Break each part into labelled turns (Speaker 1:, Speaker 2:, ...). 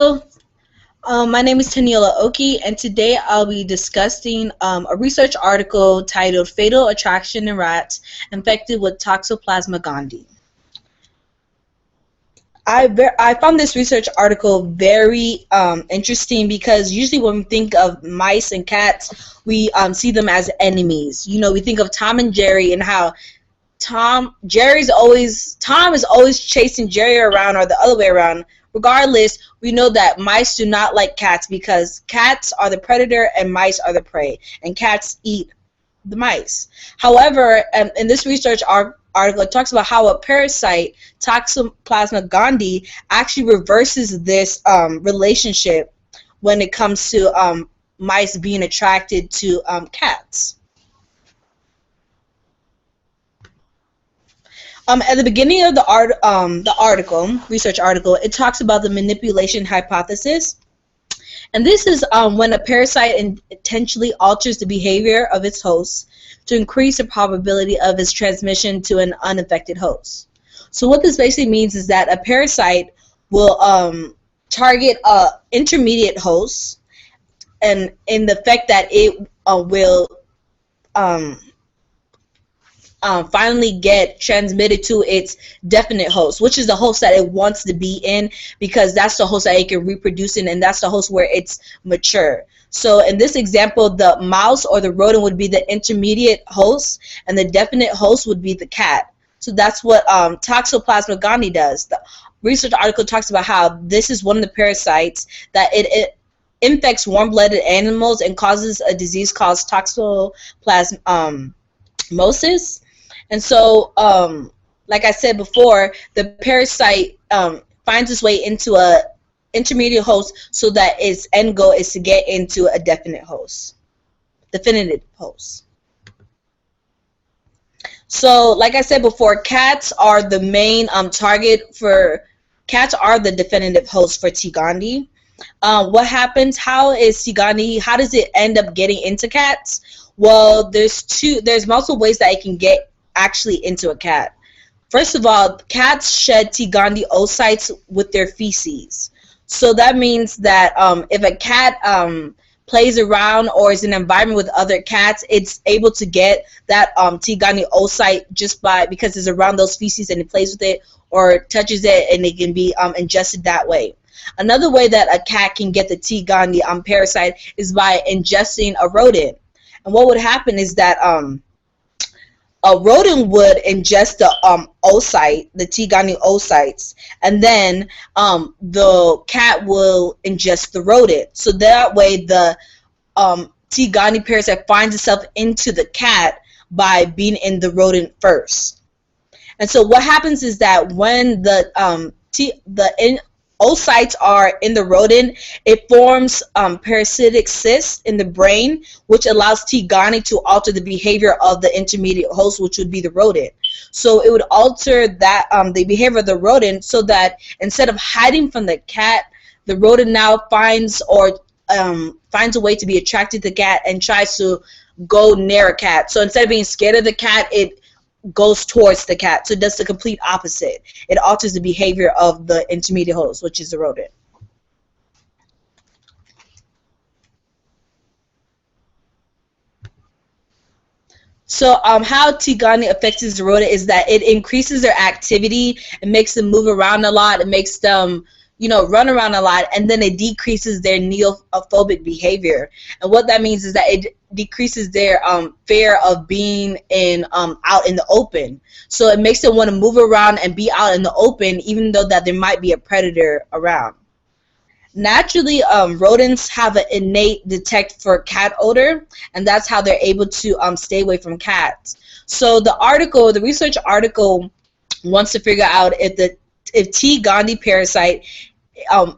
Speaker 1: My name is Tanila Oki, and today I'll be discussing a research article titled Fatal Attraction in Rats Infected with Toxoplasma gondii. I found this research article very interesting because usually when we think of mice and cats, we see them as enemies. You know, we think of Tom and Jerry and how Tom is always chasing Jerry around or the other way around. Regardless, we know that mice do not like cats because cats are the predator and mice are the prey, and cats eat the mice. However, in this research article, it talks about how a parasite, Toxoplasma gondii, actually reverses this relationship when it comes to mice being attracted to cats. At the beginning of the research article, it talks about the manipulation hypothesis, and this is when a parasite intentionally alters the behavior of its host to increase the probability of its transmission to an unaffected host. So what this basically means is that a parasite will target a intermediate host, and in the fact that it will um, finally get transmitted to its definite host, which is the host that it wants to be in, because that's the host that it can reproduce in, and that's the host where it's mature. So in this example, the mouse or the rodent would be the intermediate host, and the definite host would be the cat. So that's what Toxoplasma gondii does. The research article talks about how this is one of the parasites that it infects warm-blooded animals and causes a disease called toxoplasmosis. And so, like I said before, the parasite finds its way into a intermediate host so that its end goal is to get into a definitive host. So, like I said before, cats are the main target for cats are the definitive host for T. gondii. What happens? How is T. gondii? How does it end up getting into cats? Well, there's multiple ways that it can get actually into a cat. First of all, cats shed T. gondii oocytes with their feces. So that means that if a cat plays around or is in an environment with other cats, it's able to get that T. gondii oocyte just because it's around those feces and it plays with it or touches it, and it can be ingested that way. Another way that a cat can get the T. gondii parasite is by ingesting a rodent. And what would happen is that a rodent would ingest the oocyte, the T. gondii oocytes, and then the cat will ingest the rodent. So that way the T. gondii parasite finds itself into the cat by being in the rodent first. And so what happens is that when the oocytes are in the rodent, it forms parasitic cysts in the brain, which allows T. gondii to alter the behavior of the intermediate host, which would be the rodent. So it would alter that the behavior of the rodent, so that instead of hiding from the cat, the rodent now finds a way to be attracted to the cat and tries to go near a cat. So instead of being scared of the cat, it goes towards the cat. So it does the complete opposite. It alters the behavior of the intermediate host, which is the rodent. So how T. gondii affects the rodent is that it increases their activity, it makes them move around a lot, it makes them run around a lot, and then it decreases their neophobic behavior. And what that means is that it decreases their fear of being out in the open. So it makes them want to move around and be out in the open, even though that there might be a predator around. Naturally, rodents have an innate detect for cat odor, and that's how they're able to stay away from cats. So the research article wants to figure out if T. gondii parasite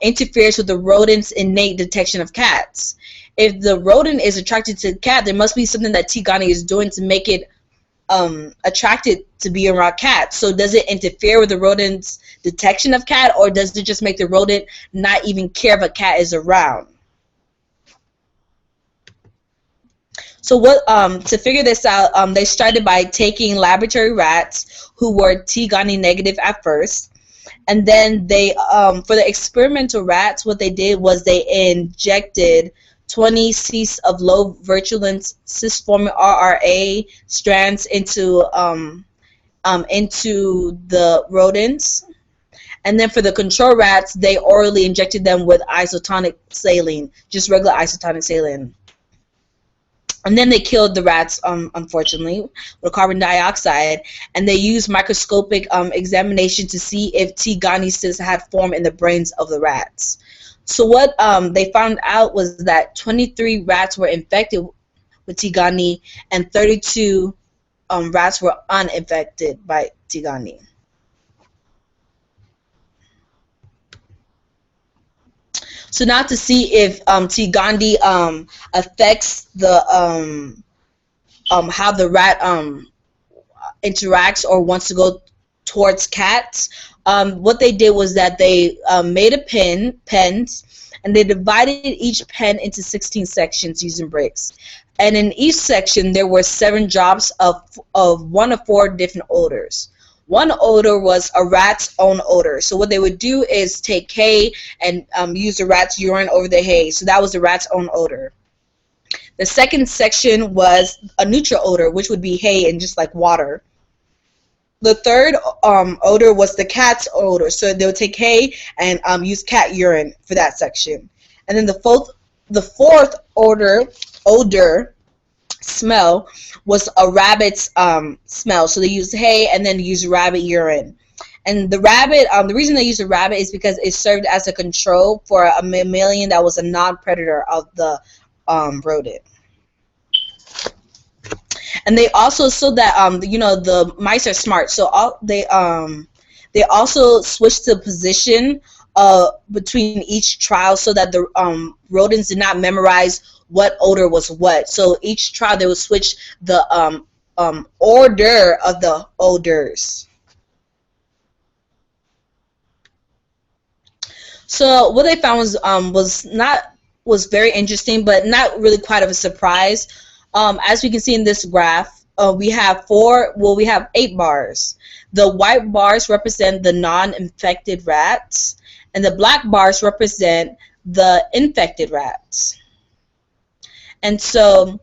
Speaker 1: interferes with the rodent's innate detection of cats. If the rodent is attracted to the cat, there must be something that T. gondii is doing to make it attracted to be around cats. So does it interfere with the rodent's detection of cat, or does it just make the rodent not even care if a cat is around? So to figure this out, they started by taking laboratory rats who were T. gondii negative at first, And then they, for the experimental rats, what they did was they injected 20 cc's of low virulence cis-forming RRA strands into the rodents. And then for the control rats, they orally injected them with isotonic saline, just regular isotonic saline. And then they killed the rats, unfortunately, with carbon dioxide. And they used microscopic examination to see if T. gondii cysts had formed in the brains of the rats. So what they found out was that 23 rats were infected with T. gondii and 32 rats were uninfected by T. gondii. So now to see if T. gondii affects the how the rat interacts or wants to go towards cats. What they did was that they made pens, and they divided each pen into 16 sections using bricks. And in each section there were 7 drops of 1 of 4 different odors. One odor was a rat's own odor. So what they would do is take hay and use the rat's urine over the hay. So that was the rat's own odor. The second section was a neutral odor, which would be hay and just like water. The third odor was the cat's odor. So they would take hay and use cat urine for that section. And then the fourth odor smell was a rabbit's smell. So they used hay and then used rabbit urine. And the rabbit, the reason they used a rabbit is because it served as a control for a mammalian that was a non-predator of the rodent. And they also, so that the mice are smart, so they also switched the position between each trial so that the rodents did not memorize what odor was what. So each trial they would switch the order of the odors. So what they found was very interesting, but not really quite of a surprise. As we can see in this graph, we have 8 bars. The white bars represent the non-infected rats, and the black bars represent the infected rats. And so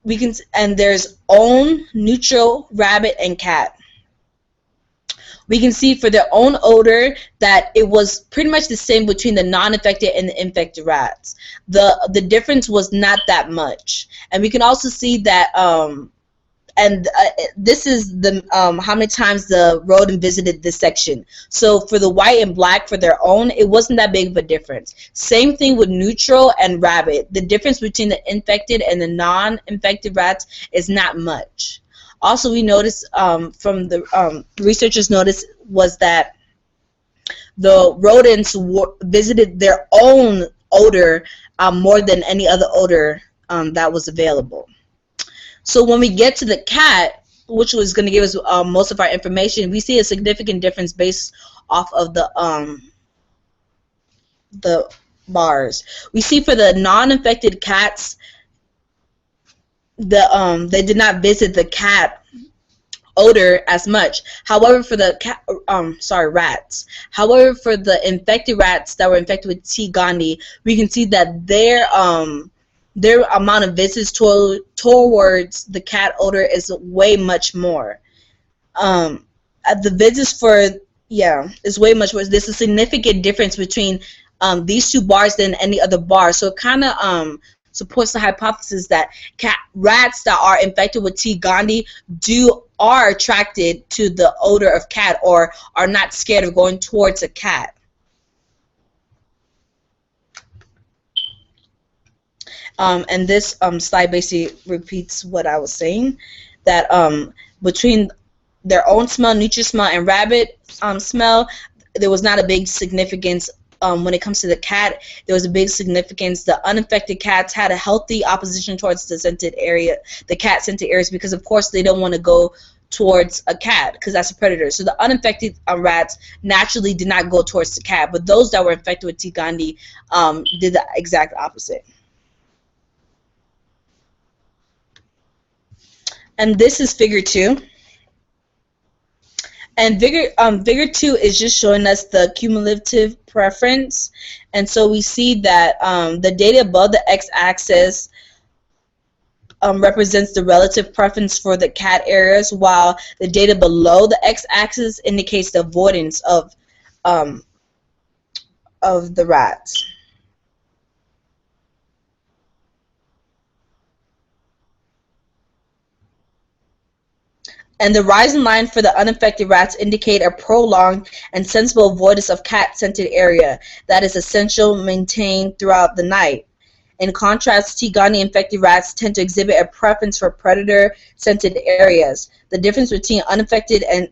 Speaker 1: there's own, neutral, rabbit, and cat. We can see for their own odor that it was pretty much the same between the non-infected and the infected rats. The difference was not that much. And we can also see that this is the how many times the rodent visited this section. So for the white and black for their own, it wasn't that big of a difference. Same thing with neutral and rabbit. The difference between the infected and the non-infected rats is not much. Also, we noticed from the researchers noticed was that the rodents visited their own odor more than any other odor that was available. So when we get to the cat, which was going to give us most of our information, we see a significant difference based off of the bars. We see for the non-infected cats, they did not visit the cat odor as much. However, for the rats. However, for the infected rats that were infected with T. gondii, we can see that their amount of visits towards the cat odor is way much more. The visits is way much worse. There's a significant difference between these 2 bars than any other bar. So it kind of supports the hypothesis that rats that are infected with T. gondii are attracted to the odor of cat or are not scared of going towards a cat. And this slide basically repeats what I was saying, that between their own smell, neutral smell, and rabbit smell, there was not a big significance. When it comes to the cat, there was a big significance. The uninfected cats had a healthy opposition towards the cat scented areas, because of course they don't want to go towards a cat because that's a predator. So the uninfected rats naturally did not go towards the cat, but those that were infected with T. gondii did the exact opposite. And this is figure 2. And Vigor 2 is just showing us the cumulative preference. And so we see that the data above the x-axis represents the relative preference for the cat areas, while the data below the x-axis indicates the avoidance um, of the rats. And the rising line for the unaffected rats indicate a prolonged and sensible avoidance of cat-scented area that is essential maintained throughout the night. In contrast, T-Gandhi-infected rats tend to exhibit a preference for predator-scented areas. The difference between unaffected and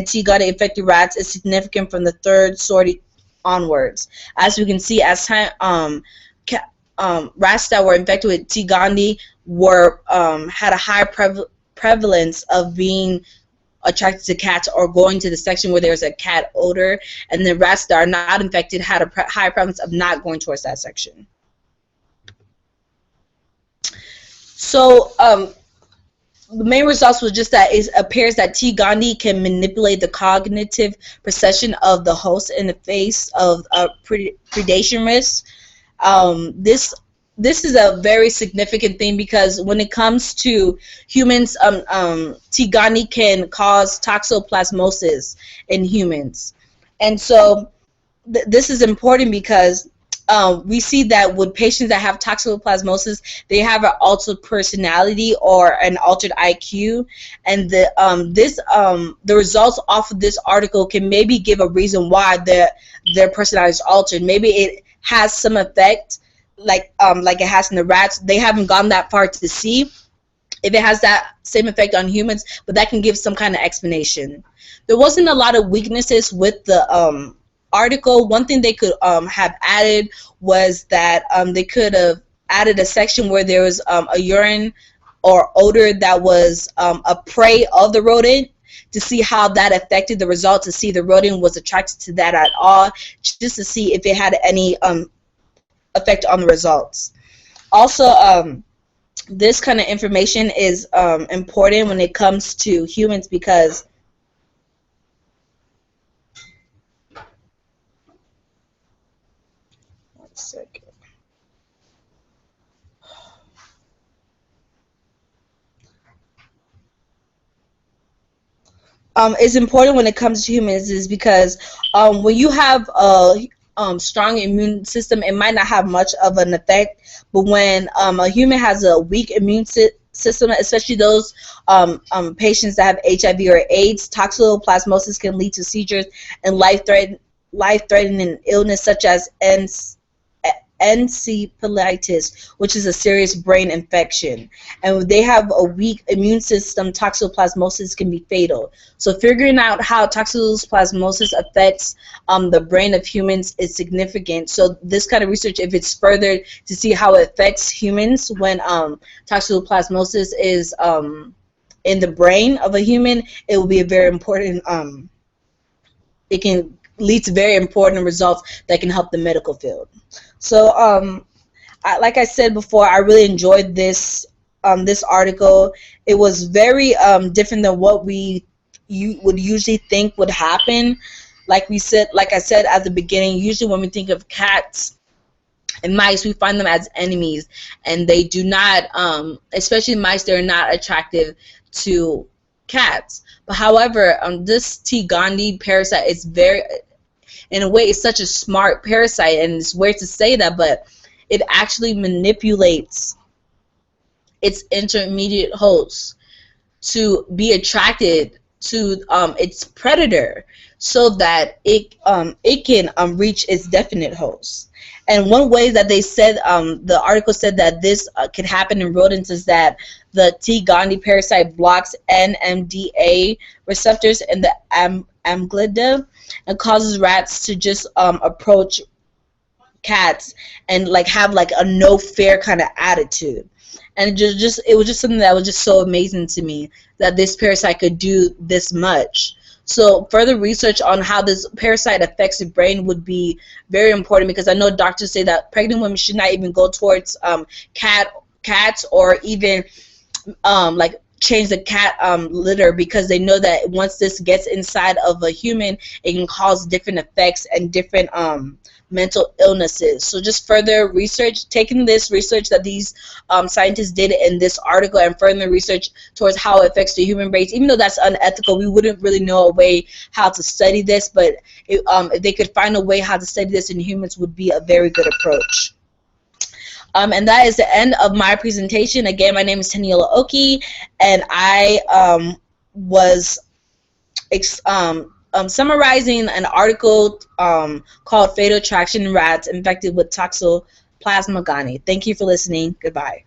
Speaker 1: T-Gandhi-infected rats is significant from the third sortie onwards. As we can see, as time, rats that were infected with T-Gandhi were had a high prevalence of being attracted to cats or going to the section where there's a cat odor, and the rats that are not infected had a high prevalence of not going towards that section. So the main results was just that it appears that T. Gandhi can manipulate the cognitive perception of the host in the face of predation risk. This is a very significant thing because when it comes to humans, T. Gandhi can cause toxoplasmosis in humans. And so this is important because we see that with patients that have toxoplasmosis, they have an altered personality or an altered IQ, and the results off of this article can maybe give a reason why their personality is altered. Maybe it has some effect, like it has in the rats. They haven't gone that far to see if it has that same effect on humans, but that can give some kind of explanation. There wasn't a lot of weaknesses with the article. One thing they could have added was that they could have added a section where there was a urine or odor that was a prey of the rodent, to see how that affected the result, to see the rodent was attracted to that at all, just to see if it had any effect on the results. Also, this kind of information is important when it comes to humans because is important when it comes to humans is because when you have a strong immune system, it might not have much of an effect, but when a human has a weak immune system, especially those patients that have HIV or AIDS, toxoplasmosis can lead to seizures and life-threatening illness such as encephalitis, which is a serious brain infection. And when they have a weak immune system, toxoplasmosis can be fatal. So figuring out how toxoplasmosis affects the brain of humans is significant. So this kind of research, if it's furthered to see how it affects humans when toxoplasmosis is in the brain of a human, it will be a very important, it can lead to very important results that can help the medical field. So, like I said before, I really enjoyed this article. It was very different than what you would usually think would happen. Like I said at the beginning, usually when we think of cats and mice, we find them as enemies, and they do not, especially mice, they're not attractive to cats. But however, this T. Gandhi parasite is very, in a way, it's such a smart parasite, and it's weird to say that, but it actually manipulates its intermediate host to be attracted to its predator, so that it can reach its definite host. And one way that they said, the article said that this can happen in rodents is that the T. Gandhi parasite blocks NMDA receptors in the amygdala and causes rats to just approach cats and have a no fair kind of attitude. And it was just something that was just so amazing to me, that this parasite could do this much. So further research on how this parasite affects the brain would be very important, because I know doctors say that pregnant women should not even go towards cats, or even change the cat litter, because they know that once this gets inside of a human, it can cause different effects and different mental illnesses. So just further research, taking this research that these scientists did in this article and further research towards how it affects the human race, even though that's unethical, we wouldn't really know a way how to study this, but if they could find a way how to study this in humans, would be a very good approach. And that is the end of my presentation. Again, my name is Tanila Oki, and I was summarizing an article called Fatal Attraction in Rats Infected with Toxoplasma gondii. Thank you for listening. Goodbye.